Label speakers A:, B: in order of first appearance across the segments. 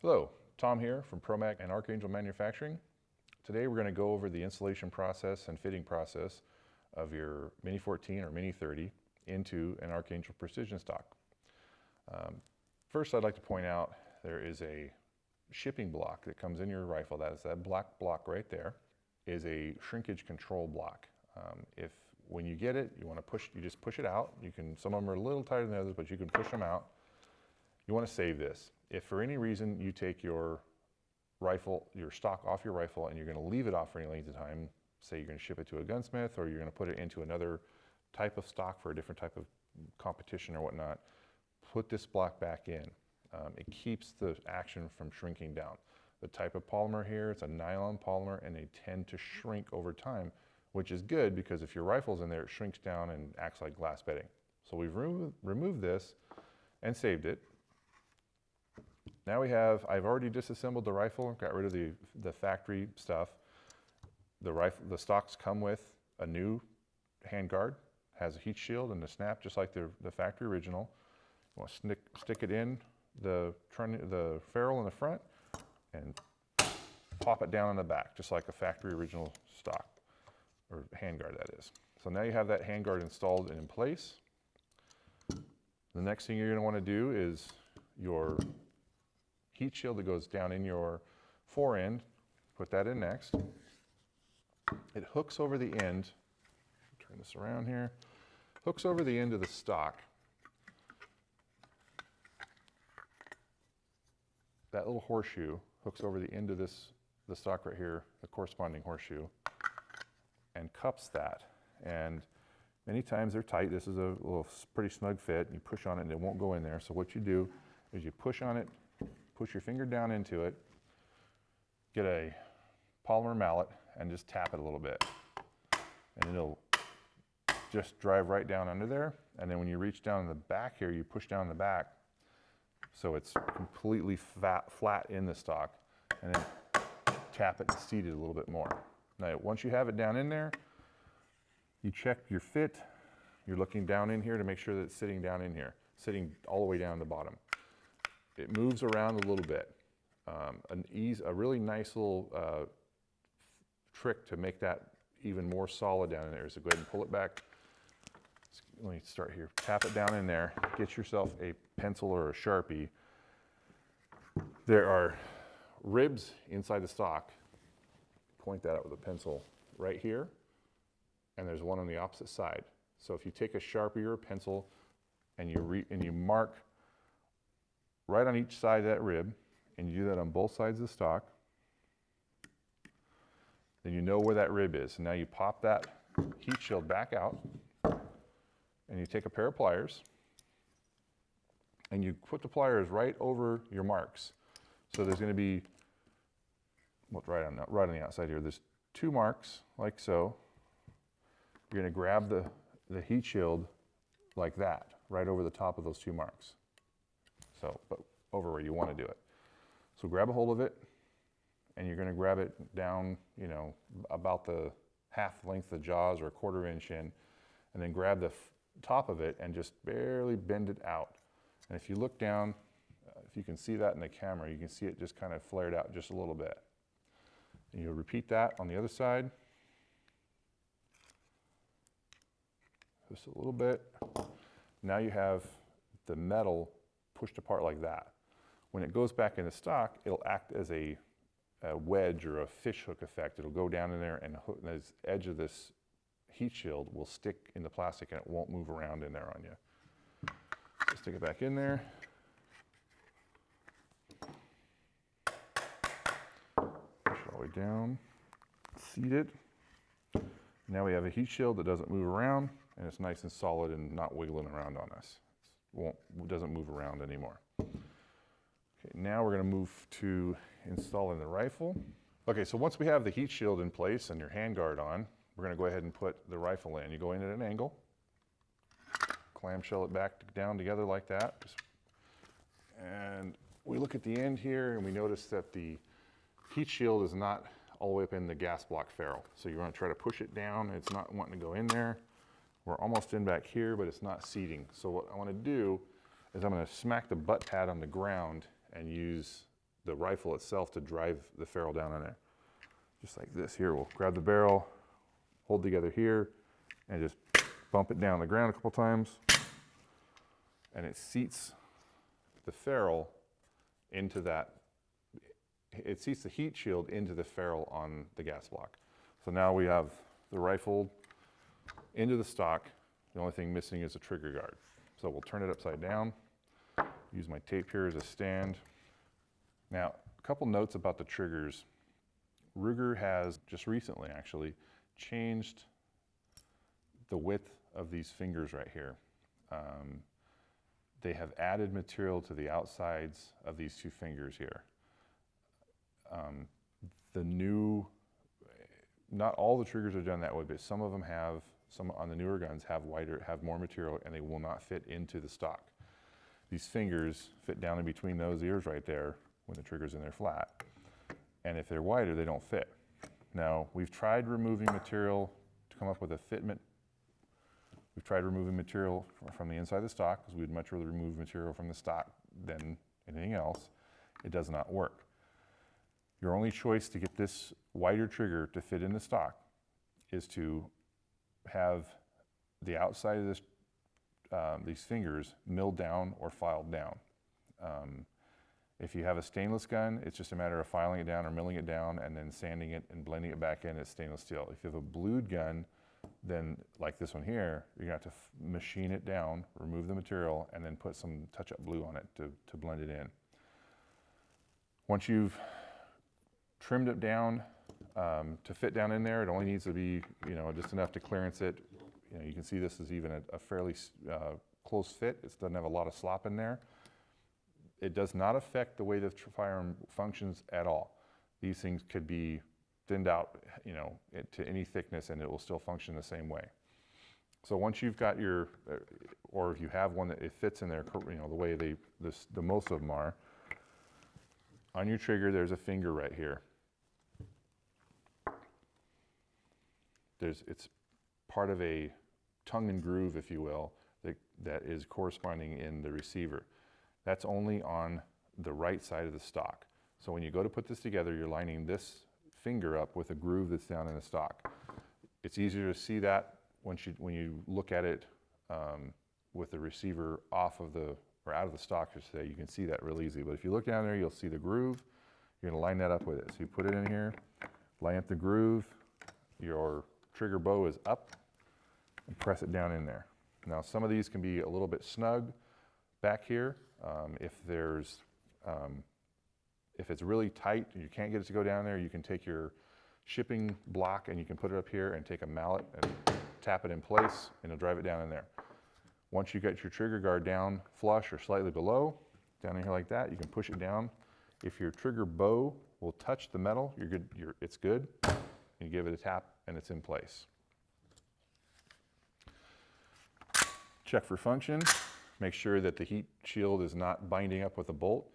A: Hello, Tom here from ProMac and Archangel Manufacturing. Today we're going to go over the installation process and fitting process of your Mini 14 or Mini 30 into an Archangel Precision stock. First, I'd like to point out there is a shipping block that comes in your rifle. That is that black block right there is a shrinkage control block. If when you get it, you want to push, you just push it out. You can, some of them are a little tighter than others, but you can push them out. You want to save this. If for any reason you take your rifle, your stock off your rifle and you're going to leave it off for any length of time, say you're going to ship it to a gunsmith or you're going to put it into another type of stock for a different type of competition or whatnot, put this block back in. It keeps the action from shrinking down. The type of polymer here, it's a nylon polymer and they tend to shrink over time, which is good because if your rifle's in there, it shrinks down and acts like glass bedding. So we've removed this and saved it. Now we have, I've already disassembled the rifle, got rid of the factory stuff. The stocks come with a new handguard, has a heat shield and a snap just like the factory original. You want to stick it in the ferrule in the front and pop it down in the back, just like a factory original stock, or handguard that is. So now you have that handguard installed and in place. The next thing you're going to want to do is your heat shield that goes down in your forend, put that in next. It hooks over the end, turn this around here, hooks over the end of the stock. That little horseshoe hooks over the end of the stock right here, the corresponding horseshoe, and cups that. And many times they're tight. This is a little pretty snug fit. You push on it and it won't go in there. So what you do is you push on it, push your finger down into it, get a polymer mallet and just tap it a little bit. And it'll just drive right down under there. And then when you reach down in the back here, you push down the back so it's completely flat in the stock, and then tap it and seat it a little bit more. Now, once you have it down in there, you check your fit. You're looking down in here to make sure that it's sitting down in here, sitting all the way down the bottom. It moves around a little bit. A really nice little trick to make that even more solid down in there is to go ahead and pull it back. Let me start here. Tap it down in there. Get yourself a pencil or a Sharpie. There are ribs inside the stock. Point that out with a pencil right here, and there's one on the opposite side. So if you take a Sharpie or a pencil and you mark right on each side of that rib, and you do that on both sides of the stock, then you know where that rib is. And now you pop that heat shield back out, and you take a pair of pliers, and you put the pliers right over your marks. So there's going to be, right on the outside here, there's two marks, like so. You're going to grab the heat shield like that, right over the top of those two marks. So, but over where you want to do it. So grab a hold of it, and you're going to grab it down, you know, about the half length of the jaws or a 1/4 inch in, and then grab the top of it and just barely bend it out. And if you look down, if you can see that in the camera, you can see it just kind of flared out just a little bit. And you'll repeat that on the other side. Just a little bit. Now you have the metal pushed apart like that. When it goes back into stock, it'll act as a wedge or a fish hook effect. It'll go down in there and the edge of this heat shield will stick in the plastic and it won't move around in there on you. So stick it back in there. Push it all the way down, seat it. Now we have a heat shield that doesn't move around and it's nice and solid and not wiggling around on us. It doesn't move around anymore. Okay, now we're going to move to installing the rifle. Okay, so once we have the heat shield in place and your handguard on, we're going to go ahead and put the rifle in. You go in at an angle, clamshell it back down together like that. And we look at the end here and we notice that the heat shield is not all the way up in the gas block ferrule. So you want to try to push it down. It's not wanting to go in there. We're almost in back here, but it's not seating. So what I want to do is I'm going to smack the butt pad on the ground and use the rifle itself to drive the ferrule down in there. Just like this here, we'll grab the barrel, hold together here, and just bump it down the ground a couple times, and it seats the ferrule into that, it seats the heat shield into the ferrule on the gas block. So now we have the rifle into the stock. The only thing missing is a trigger guard. So we'll turn it upside down, use my tape here as a stand. Now, a couple notes about the triggers. Ruger has, just recently actually, changed the width of these fingers right here. They have added material to the outsides of these two fingers here. Not all the triggers are done that way, but some of them have, some on the newer guns have more material, and they will not fit into the stock. These fingers fit down in between those ears right there when the trigger's in there flat. And if they're wider, they don't fit. Now, we've tried removing material to come up with a fitment. We've tried removing material from the inside of the stock, because we'd much rather remove material from the stock than anything else. It does not work. Your only choice to get this wider trigger to fit in the stock is to have the outside of this, these fingers milled down or filed down. If you have a stainless gun, it's just a matter of filing it down or milling it down and then sanding it and blending it back in as stainless steel. If you have a blued gun, then like this one here, you're gonna have to machine it down, remove the material, and then put some touch-up blue on it to blend it in. Once you've trimmed it down to fit down in there, it only needs to be, just enough to clearance it. You can see this is even a fairly close fit. It doesn't have a lot of slop in there. It does not affect the way the firearm functions at all. These things could be thinned out, to any thickness, and it will still function the same way. So once you've got your, or if you have one that it fits in there, the way the most of them are, on your trigger, there's a finger right here. It's part of a tongue and groove, if you will, that is corresponding in the receiver. That's only on the right side of the stock. So when you go to put this together, you're lining this finger up with a groove that's down in the stock. It's easier to see that when you look at it with the receiver off of or out of the stock, I should say. You can see that real easy. But if you look down there, you'll see the groove. You're gonna line that up with it. So you put it in here, line up the groove, your trigger bow is up, and press it down in there. Now, some of these can be a little bit snug back here. If it's really tight and you can't get it to go down there, you can take your shipping block and you can put it up here and take a mallet and tap it in place, and it'll drive it down in there. Once you get your trigger guard down flush or slightly below, down in here like that, you can push it down. If your trigger bow will touch the metal, you're good. It's good. You give it a tap and it's in place. Check for function. Make sure that the heat shield is not binding up with a bolt.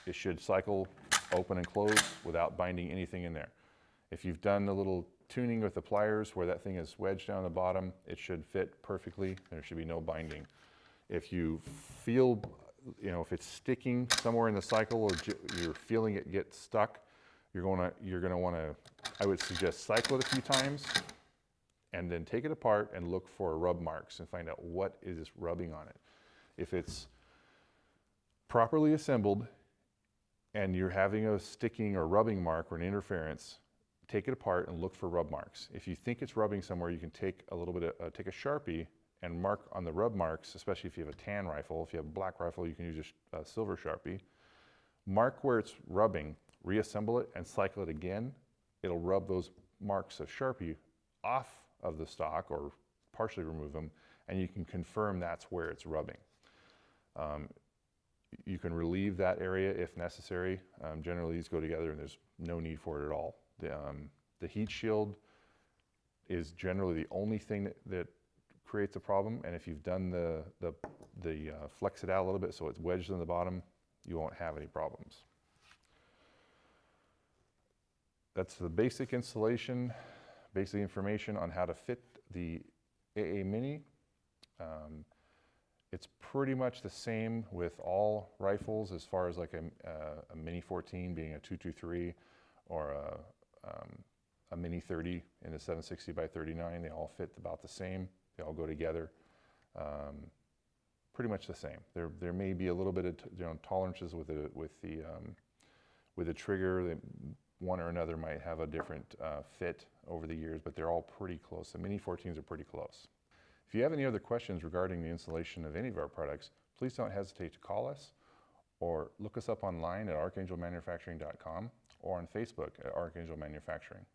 A: It should cycle open and close without binding anything in there. If you've done the little tuning with the pliers where that thing is wedged down the bottom, it should fit perfectly. There should be no binding. If you feel, if it's sticking somewhere in the cycle or you're feeling it get stuck, you're gonna wanna, I would suggest cycle it a few times and then take it apart and look for rub marks and find out what is rubbing on it. If it's properly assembled and you're having a sticking or rubbing mark or an interference, take it apart and look for rub marks. If you think it's rubbing somewhere, you can take a little bit of, take a Sharpie and mark on the rub marks, especially if you have a tan rifle. If you have a black rifle, you can use a silver Sharpie. Mark where it's rubbing, reassemble it and cycle it again. It'll rub those marks of Sharpie off of the stock or partially remove them, and you can confirm that's where it's rubbing. You can relieve that area if necessary. Generally these go together and there's no need for it at all. The heat shield is generally the only thing that creates a problem, and if you've done the flex it out a little bit so it's wedged in the bottom, you won't have any problems. That's the basic installation, basic information on how to fit the AAMINI. It's pretty much the same with all rifles as far as like a Mini 14 being a 223 or a Mini 30 in a 760 by 39. They all fit about the same. They all go together. Pretty much the same. There may be a little bit of tolerances with the trigger. One or another might have a different fit over the years, but they're all pretty close. The Mini 14s are pretty close. If you have any other questions regarding the installation of any of our products, please don't hesitate to call us or look us up online at archangelmanufacturing.com or on Facebook at Archangel Manufacturing.